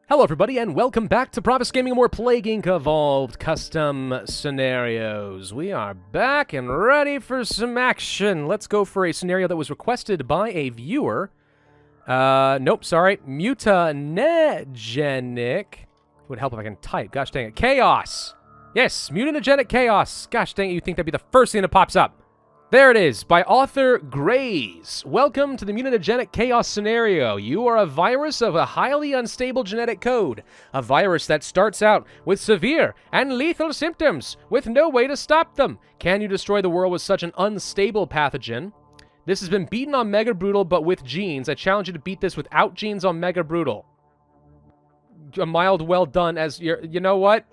Hello everybody, and welcome back to Pravus Gaming, more Plague Inc. Evolved custom scenarios. We are back and ready for some action. Let's go for a scenario that was requested by a viewer. Nope, sorry. Mutanegenic. Would help if I can type. Gosh dang it. Chaos. Yes, Mutanegenic Chaos. Gosh dang it, you'd think that'd be the first thing that pops up. There it is, by author Grays. Welcome to the Mutanegenic Chaos scenario. You are a virus of a highly unstable genetic code. A virus that starts out with severe and lethal symptoms, with no way to stop them. Can you destroy the world with such an unstable pathogen? This has been beaten on Mega Brutal, but with genes. I challenge you to beat this without genes on Mega Brutal. A mild well done as your... You know what?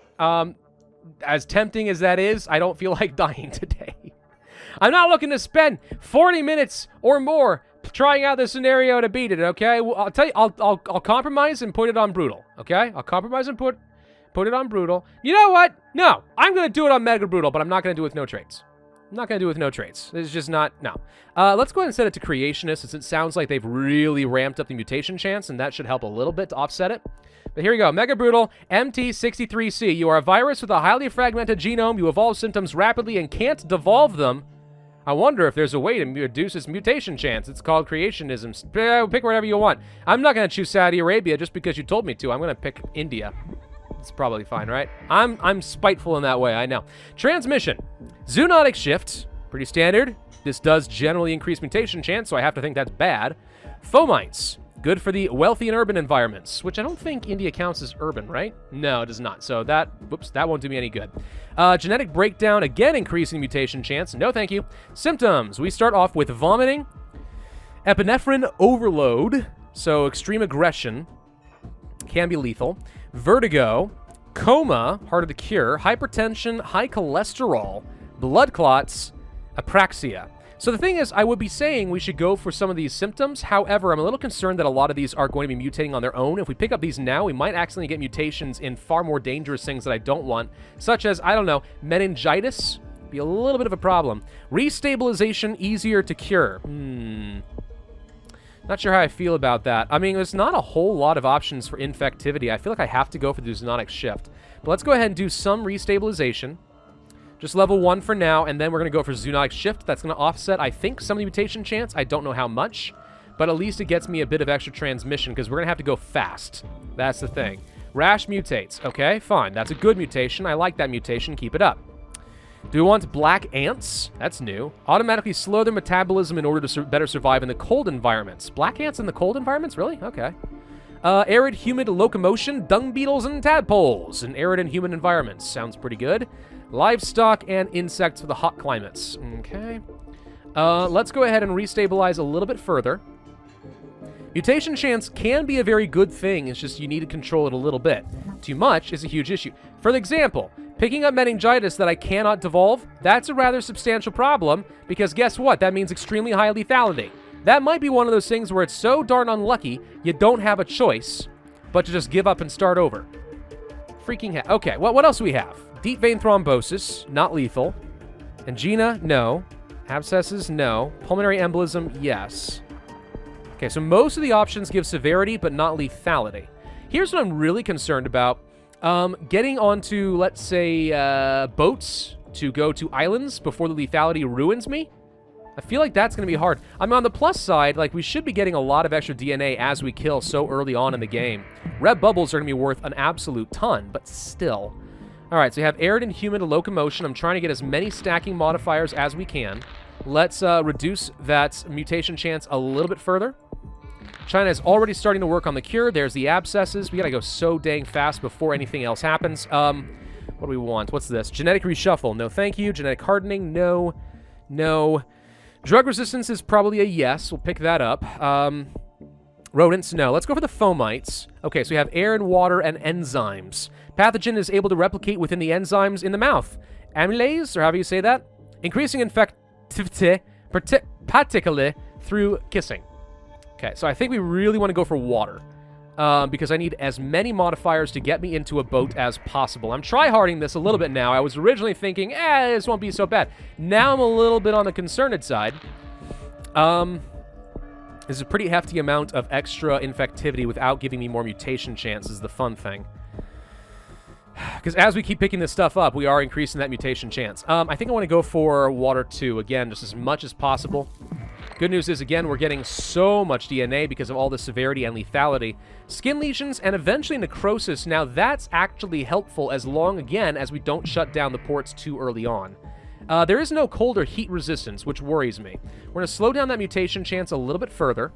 As tempting as that is, I don't feel like dying today. I'm not looking to spend 40 minutes or more trying out this scenario to beat it, okay? Well, I'll tell you, I'll compromise and put it on brutal, okay? I'll compromise and put it on brutal. You know what? No, I'm going to do it on Mega Brutal, but I'm not going to do it with no traits. I'm not going to do it with no traits. It's just not, no. Let's go ahead and set it to Creationist, since it sounds like they've really ramped up the mutation chance, and that should help a little bit to offset it. But here we go. Mega Brutal, MT63C. You are a virus with a highly fragmented genome. You evolve symptoms rapidly and can't devolve them. I wonder if there's a way to reduce this mutation chance. It's called creationism. Pick whatever you want. I'm not going to choose Saudi Arabia just because you told me to. I'm going to pick India. It's probably fine, right? I'm spiteful in that way, I know. Transmission. Zoonotic shift. Pretty standard. This does generally increase mutation chance, so I have to think that's bad. Fomites. Good for the wealthy and urban environments, which I don't think India counts as urban, right? No, it does not. So that, whoops, that won't do me any good. Genetic breakdown, again increasing mutation chance. No, thank you. Symptoms. We start off with vomiting, epinephrine overload, so extreme aggression, can be lethal, vertigo, coma, harder to cure, hypertension, high cholesterol, blood clots, apraxia. So the thing is, I would be saying we should go for some of these symptoms. However, I'm a little concerned that a lot of these are going to be mutating on their own. If we pick up these now, we might accidentally get mutations in far more dangerous things that I don't want, such as, I don't know, meningitis. Be a little bit of a problem. Restabilization, easier to cure. Not sure how I feel about that. I mean, there's not a whole lot of options for infectivity. I feel like I have to go for the zoonotic shift. But let's go ahead and do some restabilization. Just level 1 for now, and then we're going to go for Zoonotic Shift. That's going to offset, I think, some of the mutation chance. I don't know how much, but at least it gets me a bit of extra transmission, because we're going to have to go fast. That's the thing. Rash mutates. Okay, fine. That's a good mutation. I like that mutation. Keep it up. Do we want Black Ants? That's new. Automatically slow their metabolism in order to better survive in the cold environments. Black Ants in the cold environments? Really? Okay. Arid, humid locomotion, dung beetles, and tadpoles in arid and humid environments. Sounds pretty good. Livestock and insects for the hot climates. Okay. Let's go ahead and restabilize a little bit further. Mutation chance can be a very good thing. It's just you need to control it a little bit. Too much is a huge issue. For example, picking up meningitis that I cannot devolve, that's a rather substantial problem, because guess what? That means extremely high lethality. That might be one of those things where it's so darn unlucky, you don't have a choice, but to just give up and start over. Freaking heck. Okay, what else do we have? Deep vein thrombosis, not lethal. Angina, no. Abscesses, no. Pulmonary embolism, yes. Okay, so most of the options give severity, but not lethality. Here's what I'm really concerned about. Getting onto, let's say, boats to go to islands before the lethality ruins me. I feel like that's going to be hard. I mean, on the plus side, like, we should be getting a lot of extra DNA as we kill so early on in the game. Red bubbles are going to be worth an absolute ton, but still. All right, so we have arid and humid locomotion. I'm trying to get as many stacking modifiers as we can. Let's reduce that mutation chance a little bit further. China is already starting to work on the cure. There's the abscesses. We got to go so dang fast before anything else happens. What do we want? What's this? Genetic reshuffle. No, thank you. Genetic hardening. No. No. Drug resistance is probably a yes. We'll pick that up. Rodents, no. Let's go for the fomites. Okay, so we have air and water and enzymes. Pathogen is able to replicate within the enzymes in the mouth. Amylase, or however you say that. Increasing infectivity, particularly through kissing. Okay, so I think we really want to go for water. Because I need as many modifiers to get me into a boat as possible. I'm try-harding this a little bit now. I was originally thinking, this won't be so bad. Now I'm a little bit on the concerned side. This is a pretty hefty amount of extra infectivity without giving me more mutation chance is the fun thing. Because as we keep picking this stuff up, we are increasing that mutation chance. I think I want to go for Water 2, again, just as much as possible. Good news is, again, we're getting so much DNA because of all the severity and lethality. Skin lesions and eventually necrosis. Now, that's actually helpful as long, again, as we don't shut down the ports too early on. There is no cold or heat resistance, which worries me. We're going to slow down that mutation chance a little bit further.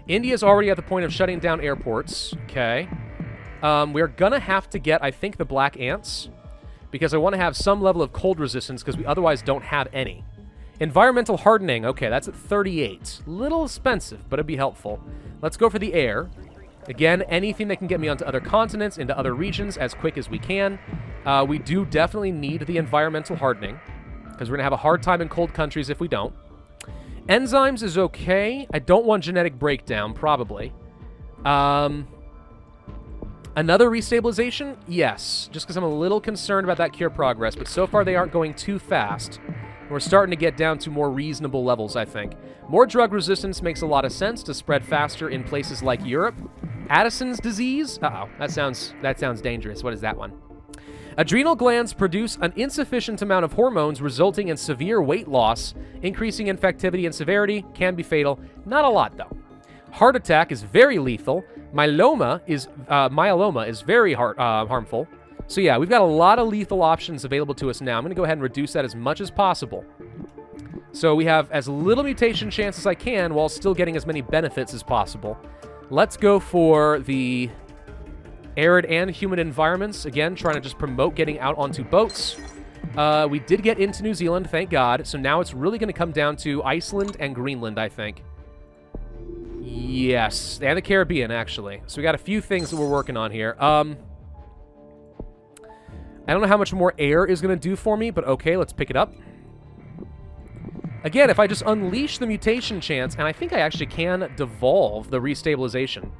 India's already at the point of shutting down airports. Okay. We're going to have to get, I think, the black ants, because I want to have some level of cold resistance because we otherwise don't have any. Environmental hardening. Okay, that's at 38. Little expensive, but it'd be helpful. Let's go for the air. Again, anything that can get me onto other continents, into other regions as quick as we can. We do definitely need the environmental hardening, because we're going to have a hard time in cold countries if we don't. Enzymes is okay. I don't want genetic breakdown, probably. Another restabilization? Yes, just because I'm a little concerned about that cure progress, but so far they aren't going too fast. We're starting to get down to more reasonable levels, I think. More drug resistance makes a lot of sense to spread faster in places like Europe. Addison's disease? Uh-oh, that sounds dangerous. What is that one? Adrenal glands produce an insufficient amount of hormones, resulting in severe weight loss. Increasing infectivity and severity can be fatal. Not a lot, though. Heart attack is very lethal. Myeloma is very harmful. So yeah, we've got a lot of lethal options available to us now. I'm going to go ahead and reduce that as much as possible. So we have as little mutation chance as I can while still getting as many benefits as possible. Let's go for the arid and humid environments. Again, trying to just promote getting out onto boats. We did get into New Zealand, thank God. So now it's really going to come down to Iceland and Greenland, I think. Yes, and the Caribbean, actually. So we got a few things that we're working on here. I don't know how much more air is going to do for me, but okay, let's pick it up. Again, if I just unleash the mutation chance, and I think I actually can devolve the restabilization.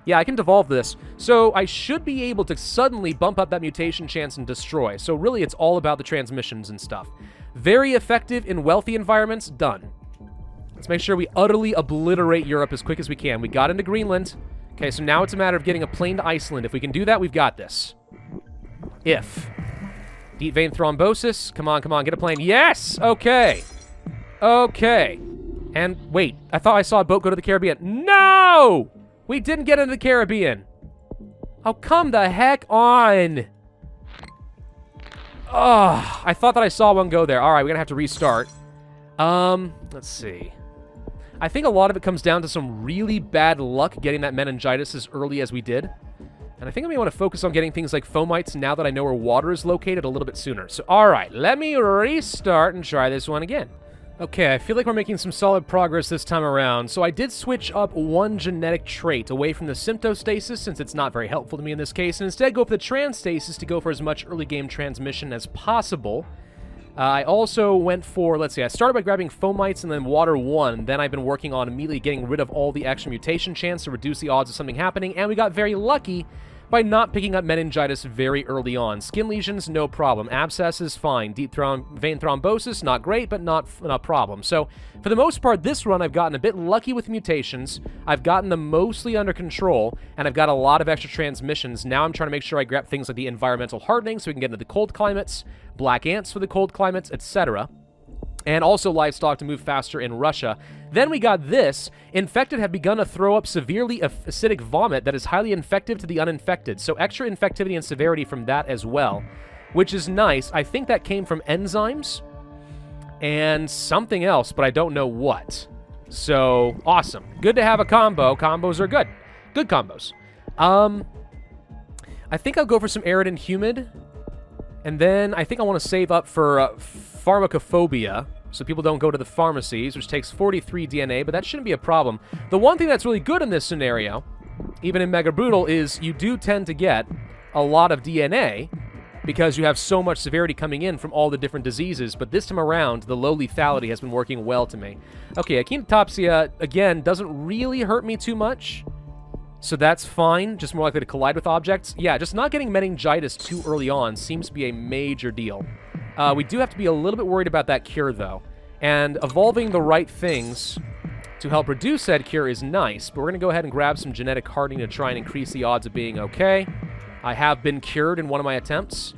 Yeah, I can devolve this. So I should be able to suddenly bump up that mutation chance and destroy. So really, it's all about the transmissions and stuff. Very effective in wealthy environments. Done. Let's make sure we utterly obliterate Europe as quick as we can. We got into Greenland. Okay, so now it's a matter of getting a plane to Iceland. If we can do that, we've got this. If. Deep vein thrombosis. Come on, come on, get a plane. Yes! Okay. Okay. And wait, I thought I saw a boat go to the Caribbean. No! We didn't get into the Caribbean. Oh, come the heck on. Oh, I thought that I saw one go there. All right, we're going to have to restart. Let's see. I think a lot of it comes down to some really bad luck getting that meningitis as early as we did. And I think I may want to focus on getting things like fomites now that I know where water is located a little bit sooner. So, all right, let me restart and try this one again. Okay, I feel like we're making some solid progress this time around. So I did switch up one genetic trait away from the symptostasis, since it's not very helpful to me in this case, and instead go for the transstasis to go for as much early game transmission as possible. I also went for, let's see, I started by grabbing fomites and then water 1. Then I've been working on immediately getting rid of all the extra mutation chance to reduce the odds of something happening, and we got very lucky by not picking up meningitis very early on. Skin lesions, no problem. Abscesses, fine. Deep vein thrombosis, not great, but not a problem. So, for the most part, this run, I've gotten a bit lucky with mutations. I've gotten them mostly under control, and I've got a lot of extra transmissions. Now I'm trying to make sure I grab things like the environmental hardening so we can get into the cold climates, black ants for the cold climates, etc. And also livestock to move faster in Russia. Then we got this. Infected have begun to throw up severely acidic vomit that is highly infective to the uninfected. So extra infectivity and severity from that as well, which is nice. I think that came from enzymes and something else, but I don't know what. So awesome. Good to have a combo. Combos are good. Good combos. I think I'll go for some arid and humid. And then I think I want to save up for pharmacophobia, so people don't go to the pharmacies, which takes 43 DNA, but that shouldn't be a problem. The one thing that's really good in this scenario, even in Mega Brutal, is you do tend to get a lot of DNA because you have so much severity coming in from all the different diseases, but this time around, the low lethality has been working well to me. Okay, Echinopsia, again, doesn't really hurt me too much, so that's fine, just more likely to collide with objects. Yeah, just not getting meningitis too early on seems to be a major deal. We do have to be a little bit worried about that cure, though, and evolving the right things to help reduce said cure is nice, but we're going to go ahead and grab some genetic hardening to try and increase the odds of being okay. I have been cured in one of my attempts.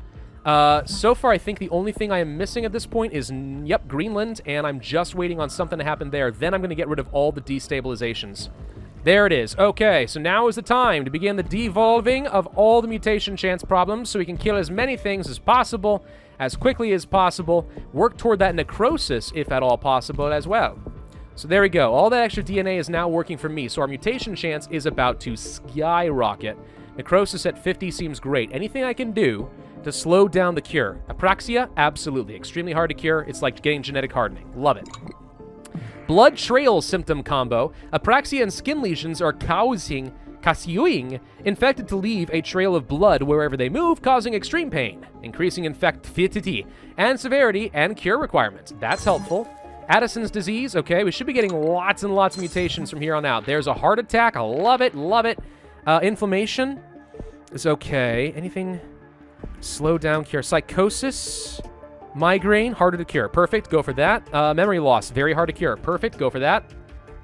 So far, I think the only thing I am missing at this point is, yep, Greenland, and I'm just waiting on something to happen there. Then I'm going to get rid of all the destabilizations. There it is. Okay, so now is the time to begin the devolving of all the mutation chance problems so we can kill as many things as possible, as quickly as possible, work toward that necrosis, if at all possible, as well. So there we go. All that extra DNA is now working for me, so our mutation chance is about to skyrocket. Necrosis at 50 seems great. Anything I can do to slow down the cure. Apraxia? Absolutely. Extremely hard to cure. It's like getting genetic hardening. Love it. Blood trail symptom combo. Apraxia and skin lesions are causing infected to leave a trail of blood wherever they move, causing extreme pain, increasing infectivity and severity and cure requirements. That's helpful. Addison's disease. Okay, we should be getting lots and lots of mutations from here on out. There's a heart attack. I love it. Love it. Inflammation is okay. Anything? Slow down cure. Psychosis. Migraine, harder to cure. Perfect, go for that. Memory loss, very hard to cure. Perfect, go for that.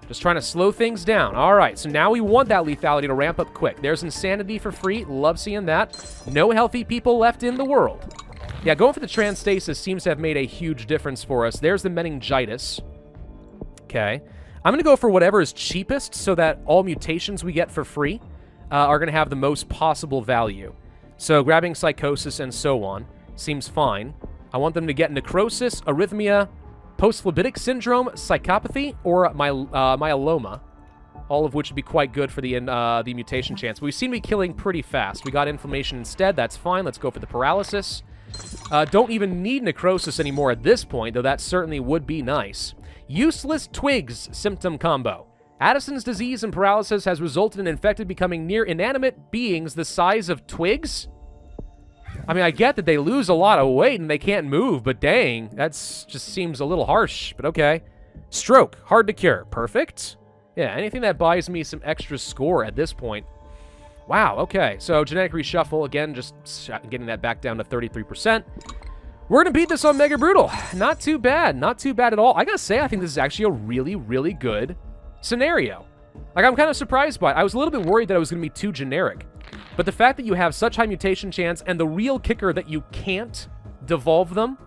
Just trying to slow things down. All right, so now we want that lethality to ramp up quick. There's insanity for free. Love seeing that. No healthy people left in the world. Yeah, going for the transstasis seems to have made a huge difference for us. There's the meningitis. Okay. I'm going to go for whatever is cheapest so that all mutations we get for free are going to have the most possible value. So grabbing psychosis and so on seems fine. I want them to get necrosis, arrhythmia, post-phlebitic syndrome, psychopathy, or myeloma, all of which would be quite good for the mutation chance. But we seem to be killing pretty fast. We got inflammation instead. That's fine. Let's go for the paralysis. Don't even need necrosis anymore at this point, though that certainly would be nice. Useless twigs symptom combo. Addison's disease and paralysis has resulted in infected becoming near inanimate beings the size of twigs. I mean, I get that they lose a lot of weight and they can't move, but dang, that's just seems a little harsh, but okay. Stroke, hard to cure. Perfect. Yeah, anything that buys me some extra score at this point. Wow, okay. So genetic reshuffle, again, just getting that back down to 33%. We're going to beat this on Mega Brutal. Not too bad. Not too bad at all. I got to say, I think this is actually a really, really good scenario. Like, I'm kind of surprised by it. I was a little bit worried that it was going to be too generic. But the fact that you have such high mutation chance and the real kicker that you can't devolve them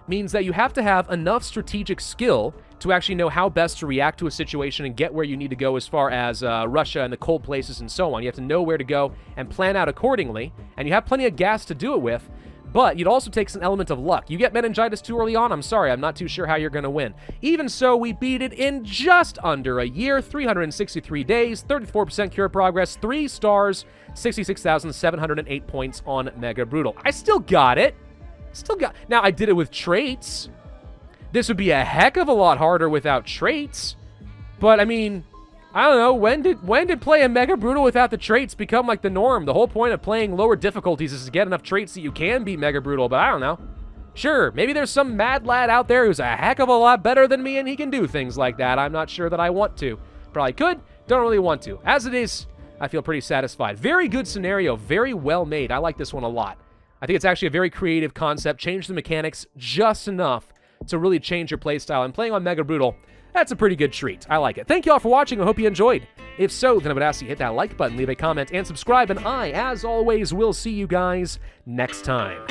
means that you have to have enough strategic skill to actually know how best to react to a situation and get where you need to go as far as Russia and the cold places and so on. You have to know where to go and plan out accordingly, and you have plenty of gas to do it with, but it also takes an element of luck. You get meningitis too early on, I'm sorry, I'm not too sure how you're going to win. Even so, we beat it in just under a year, 363 days, 34% cure progress, 3 stars, 66,708 points on Mega Brutal. I still got it. Now, I did it with traits. This would be a heck of a lot harder without traits. But, I mean, I don't know. When did playing Mega Brutal without the traits become, like, the norm? The whole point of playing lower difficulties is to get enough traits that you can beat Mega Brutal, but I don't know. Sure, maybe there's some mad lad out there who's a heck of a lot better than me and he can do things like that. I'm not sure that I want to. Probably could, don't really want to. As it is, I feel pretty satisfied. Very good scenario, very well made. I like this one a lot. I think it's actually a very creative concept. Change the mechanics just enough to really change your playstyle. And playing on Mega Brutal, that's a pretty good treat. I like it. Thank you all for watching. I hope you enjoyed. If so, then I would ask you to hit that like button, leave a comment, and subscribe. And I, as always, will see you guys next time.